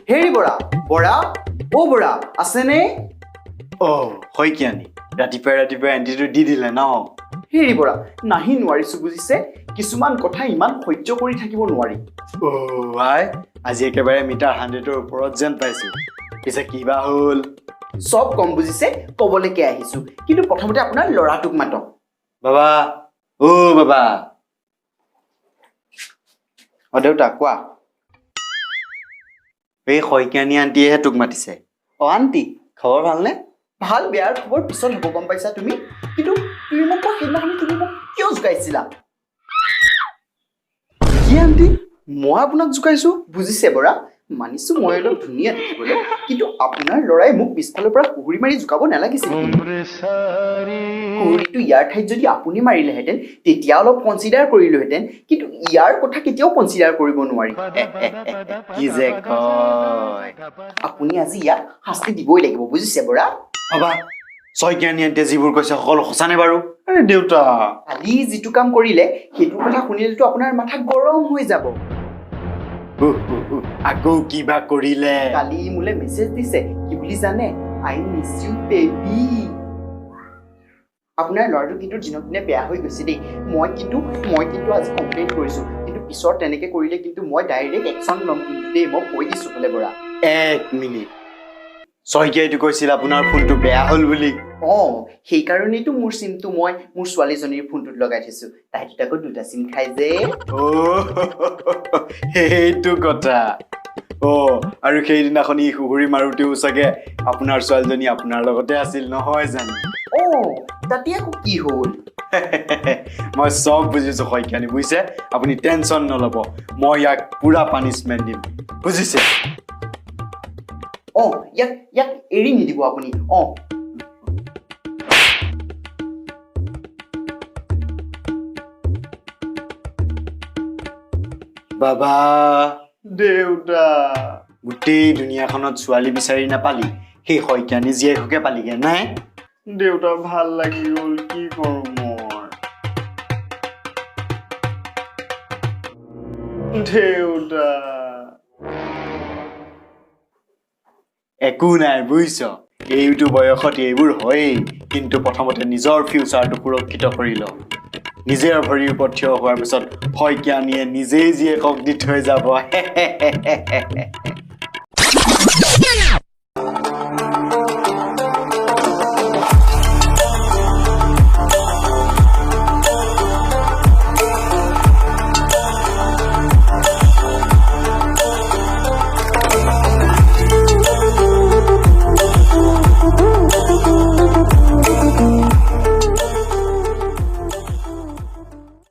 হেৰি বৰা বৰা ও বৰা আছেনে Saikiani. ৰাতিপুৱাই এণ্টিটো দি দিলে ন হেৰি বৰা নাহি নোৱাৰিছো বুজিছে কিছুমান কথা ইমান সহ্য কৰি থাকিব নোৱাৰি ভাই আজি একেবাৰে মিটাৰ 100ৰ ওপৰত যেন পাইছো পিছে কিবা হ'ল সব কম বুজিছে কবলৈকে আহিছো কিন্তু প্ৰথমতে আপোনাৰ লৰাটোক মাতক বাবা বাবা দেউতা কোৱা এই Saikiani আন্টিয়েহে তোক মাতিছে আন্টি খবৰ ভালনে ভাল বেয়াৰ খবৰ পিছত হ'ব গম পাইছা তুমি কিন্তু তুমি মোক সেইদিনাখন তুমি মোক কিয় জোকাইছিলা কি আন্টি মই আপোনাক জোকাইছো বুজিছে বৰা মানিছো মই অলপ ধুনীয়া দেখিবলৈ কিন্তু আপোনাৰ ল'ৰাই মোক পিছফালৰ পৰা কুহুৰি মাৰি জোকাব নালাগিছিল কুহুৰিটো ইয়াৰ ঠাইত যদি আপুনি মাৰিলেহেঁতেন তেতিয়া অলপ কনচিডাৰ কৰিলোহেঁতেন কিন্তু ইয়াৰ কথা কেতিয়াও কনচিডাৰ কৰিব নোৱাৰি কি যে কয় আপুনি আজি ইয়াক শাস্তি দিবই লাগিব বুজিছে বৰা বাবা Saikiani আন্টিয়ে যিবোৰ কৈছে সকলো সঁচানে বাৰু আৰে দেউতা কালি যিটো কাম কৰিলে সেইটো কথা শুনিলেতো আপোনাৰ মাথা গৰম হৈ যাব আকৌ কিবা কৰিলে কালি মোলে মেছেজ দিছে কি বুলি জানে আই মিছ ইউ বেবি আপোনাৰ ল'ৰাটো কিন্তু দিনক দিনে বেয়া হৈ গৈছে দেই মই কিন্তু আজি কমপ্লেইন কৰিছো কিন্তু পিছত তেনেকে কৰিলে কিন্তু মই ডাইৰেক্ট একশ্যন ল'ম কিন্তু দেই মই কৈ দিছো বোলে বৰা 1 মিনিট Saikianiটো কৈছিল আপোনাৰ ফোনটো বেয়া হ'ল বুলি সেইকাৰণেইতো মোৰ চিমটো মই মোৰ ছোৱালীজনীৰ ফোনটোত লগাই থৈছো তাই দুটাকো দুটা চিম খাই যে সেইটো কথা আৰু সেইদিনাখন ই কুহুৰি মাৰোতেও চাগে আপোনাৰ ছোৱালীজনী আপোনাৰ লগতে আছিল নহয় জানো তাতে আকৌ কি হ'ল মই সব বুজিছো Saikiani বুজিছে আপুনি টেনচন নলব মই ইয়াক পুৰা পানিশমেন্ট দিম বুজিছে ইয়াক এৰি নিদিব আপুনি বাবা দেউতা গোটেই দুনিয়াখনত ছোৱালী বিচাৰি নাপালি সেই Saikiani জীয়েককে পালিগে নাই দেউতা ভাল লাগি গ'ল কি কৰোঁ মই দেউতা একো নাই বুজিছ এইটো বয়সত এইবোৰ হয়েই কিন্তু প্ৰথমতে নিজৰ ফিউচাৰটো সুৰক্ষিত কৰি ল নিজৰ ভৰিৰ ওপৰত থিয় হোৱাৰ পিছত Saikianiয়ে নিজেই জীয়েকক দি থৈ যাব